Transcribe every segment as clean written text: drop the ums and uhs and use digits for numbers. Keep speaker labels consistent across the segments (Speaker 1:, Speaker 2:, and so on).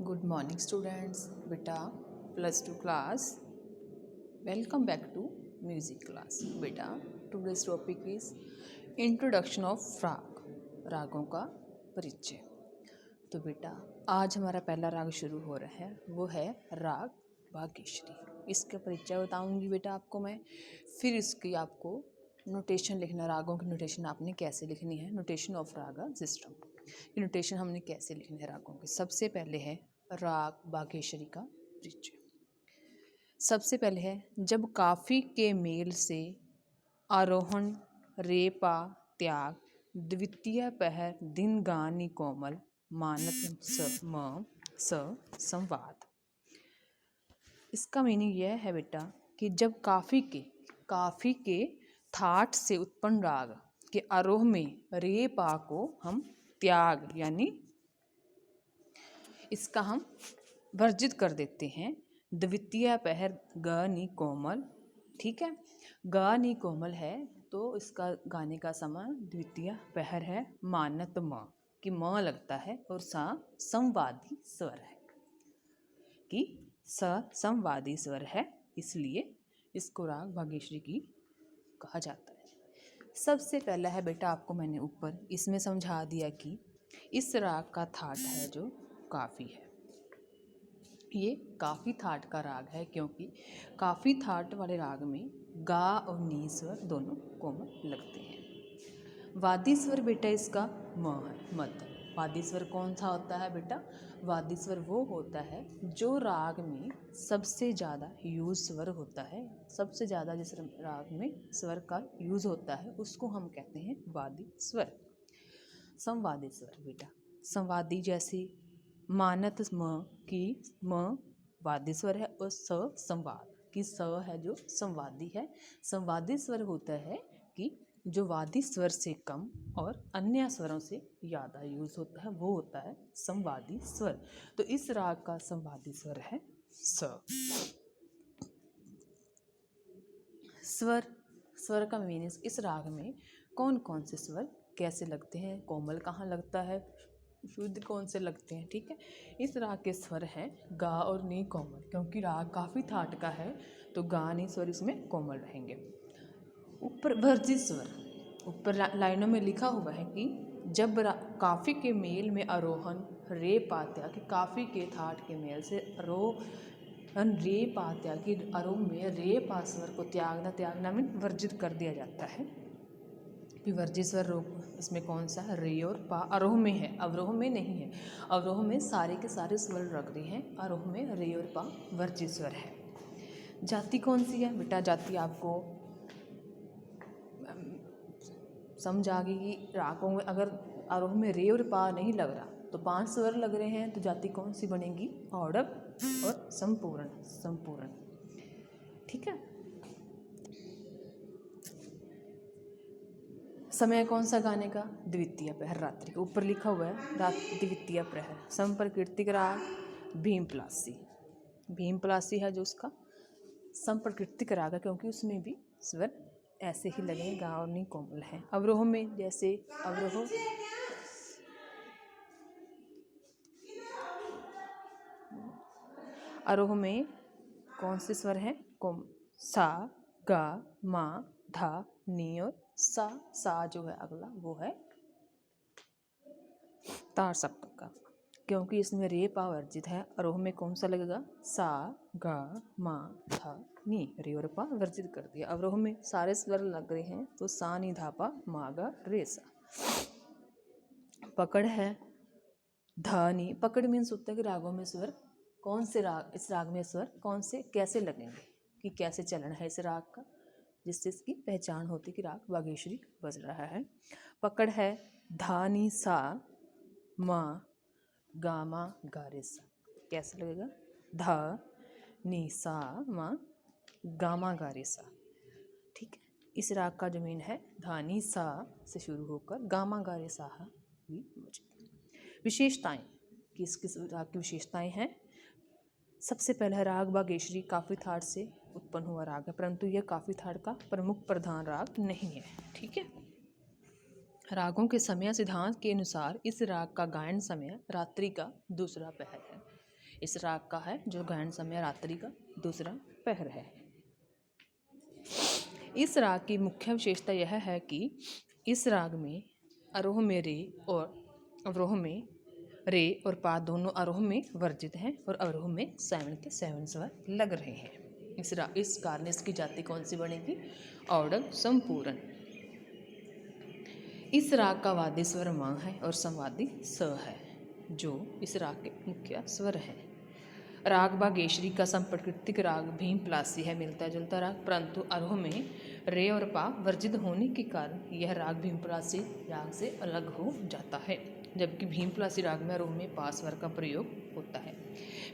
Speaker 1: Good morning, students. Beta, +2 class. Welcome back to music class. Beta, today's topic is introduction of राग. रागों का परिचय. तो बेटा आज हमारा पहला राग शुरू हो रहा है, वो है राग भाग्यश्री. इसका परिचय बताऊंगी बेटा आपको मैं. फिर इसकी आपको नोटेशन लिखना, रागों की नोटेशन आपने कैसे लिखनी है, नोटेशन ऑफ रागा सिस्टम. ये नोटेशन हमने कैसे लिखनी है रागों के. सबसे पहले है राग भाग्यश्री का परिचय. सबसे पहले है जब काफ़ी के मेल से आरोहण रेपा त्याग द्वितीय पहर दिन गानी कोमल मानत स संवाद. इसका मीनिंग यह है बेटा कि जब काफ़ी के थाट से उत्पन्न राग के आरोह में रे पा को हम त्याग यानी इसका हम वर्जित कर देते हैं. द्वितीय पहर ग नी कोमल. ठीक है, ग नी कोमल है तो इसका गाने का समय द्वितीय पहर है. मानत म कि म लगता है और सा संवादी स्वर है कि संवादी स्वर है, इसलिए इसको राग भाग्यश्री की कहा जाता है. सबसे पहला है बेटा, आपको मैंने ऊपर इसमें समझा दिया कि इस राग का थाट है जो काफ़ी है. ये काफ़ी थाट का राग है क्योंकि काफ़ी थाट वाले राग में गा और नी स्वर दोनों कोमल लगते हैं. वादी स्वर बेटा इसका म है, मध्य. वादी स्वर कौन सा होता है बेटा? वादी स्वर वो होता है जो राग में सबसे ज़्यादा यूज स्वर होता है. सबसे ज़्यादा जिस राग में स्वर का यूज होता है उसको हम कहते हैं वादी स्वर. संवादी स्वर बेटा, संवादी जैसे मानत म की म वादी स्वर है और स संवाद की स है जो संवादी है. संवादी स्वर होता है कि जो वादी स्वर से कम और अन्य स्वरों से ज़्यादा यूज होता है, वो होता है संवादी स्वर. तो इस राग का संवादी स्वर है स. स्वर का मीनिंग, इस राग में कौन कौन से स्वर कैसे लगते हैं, कोमल कहाँ लगता है, शुद्ध कौन से लगते हैं. ठीक है, इस राग के स्वर हैं गा और नी कोमल. क्योंकि राग काफ़ी थाट का है तो गा नी स्वर इसमें कोमल रहेंगे. ऊपर वर्जित स्वर, ऊपर लाइनों में लिखा हुआ है कि जब काफ़ी के मेल में आरोहण रे पात्या, कि काफ़ी के थाट के मेल से आरोहण रे पात्या कि आरोह में रे पा स्वर को त्यागना मीन वर्जित कर दिया जाता है. विवर्जित स्वर इसमें कौन सा है? रे और पा. आरोह में है, अवरोह में नहीं है. अवरोह में सारे के सारे स्वर लग रहे हैं, आरोह में रे और पा वर्जित स्वर है. जाति कौन सी है बेटा? जाति आपको समझ आ गई कि रागों में अगर आरोह में रे और पा नहीं लग रहा तो 5 स्वर लग रहे हैं, तो जाति कौन सी बनेगी? औडव और संपूर्ण. ठीक है. समय कौन सा गाने का? द्वितीय प्रहर रात्रि का. ऊपर लिखा हुआ है द्वितीय प्रहर. संप्रकृतिक राग भीमपलासी. भीमपलासी है जो उसका संप्रकृतिक राग है क्योंकि उसमें भी स्वर ऐसे ही लगे, गा और नी कोमल है. अवरोह में जैसे आरोह में कौन से स्वर हैं? कोम सा गा मा धा नी और सा जो है अगला वो है तार सप्तक का. क्योंकि इसमें रे पा वर्जित है, आरोह में कौन सा लगेगा? सा गा मा धा नी. रे और पा वर्जित कर दिया. अवरोह में सारे स्वर लग रहे हैं तो सा नी धा पा मा गा रे सा. पकड़ है धा नी. पकड़ मीन्स होता है कि रागों में स्वर कौन से राग, इस राग में स्वर कौन से कैसे लगेंगे, कि कैसे चलन है इस राग का, जिससे इसकी पहचान होती कि राग भाग्यश्री बज रहा है. पकड़ है धा नी सा मा गा मा गा रे सा. कैसे लगेगा? धा नी सा मा गा मा गा रे सा. ठीक है. इस राग का जमीन है धा नी सा से शुरू होकर गा मा गा रे सा भी बजे. विशेषताएं, किस राग की विशेषताएं हैं? सबसे पहला राग भाग्यश्री काफ़ी थाट से उत्पन्न हुआ राग है, परंतु यह काफ़ी थाट का प्रमुख प्रधान राग नहीं है. ठीक है. रागों के समय सिद्धांत के अनुसार इस राग का गायन समय रात्रि का दूसरा पहर है. इस राग का है जो ग्रहण समय रात्रि का दूसरा पहर है। इस राग की मुख्य विशेषता यह है कि इस राग में आरोह में रे और अवरोह में रे और पा दोनों आरोह में वर्जित हैं और अवरोह में 7 के 7 स्वर लग रहे हैं। इस कारण इसकी जाति कौन सी बनेगी? औडव संपूर्ण। इस राग का वाद्य स्वर म है और संवादी स है, जो इस राग के मुख्य स्वर है। राग बागेश्वरी का संप्रकृतिक राग भीम प्लासी है, मिलता जुलता राग, परंतु आरोह में रे और पा वर्जित होने के कारण यह राग भीम प्लासी राग से अलग हो जाता है, जबकि भीम प्लासी राग में आरोह में पा स्वर का प्रयोग होता है।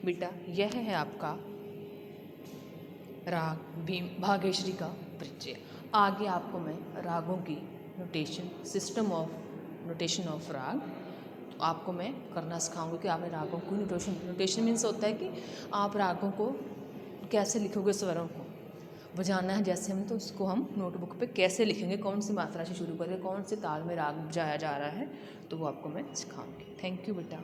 Speaker 1: बेटा यह है आपका राग भीम भागेश्वरी का परिचय। आगे आपको मैं रागों की नोटेशन ऑफ राग आपको मैं करना सिखाऊंगी कि आपने रागों को नोटेशन मीन्स होता है कि आप रागों को कैसे लिखोगे, स्वरों को बजाना है जैसे हम, तो उसको हम नोटबुक पे कैसे लिखेंगे, कौन सी मात्रा से शुरू करें, कौन से ताल में राग बजाया जा रहा है, तो वो आपको मैं सिखाऊंगी। थैंक यू बेटा।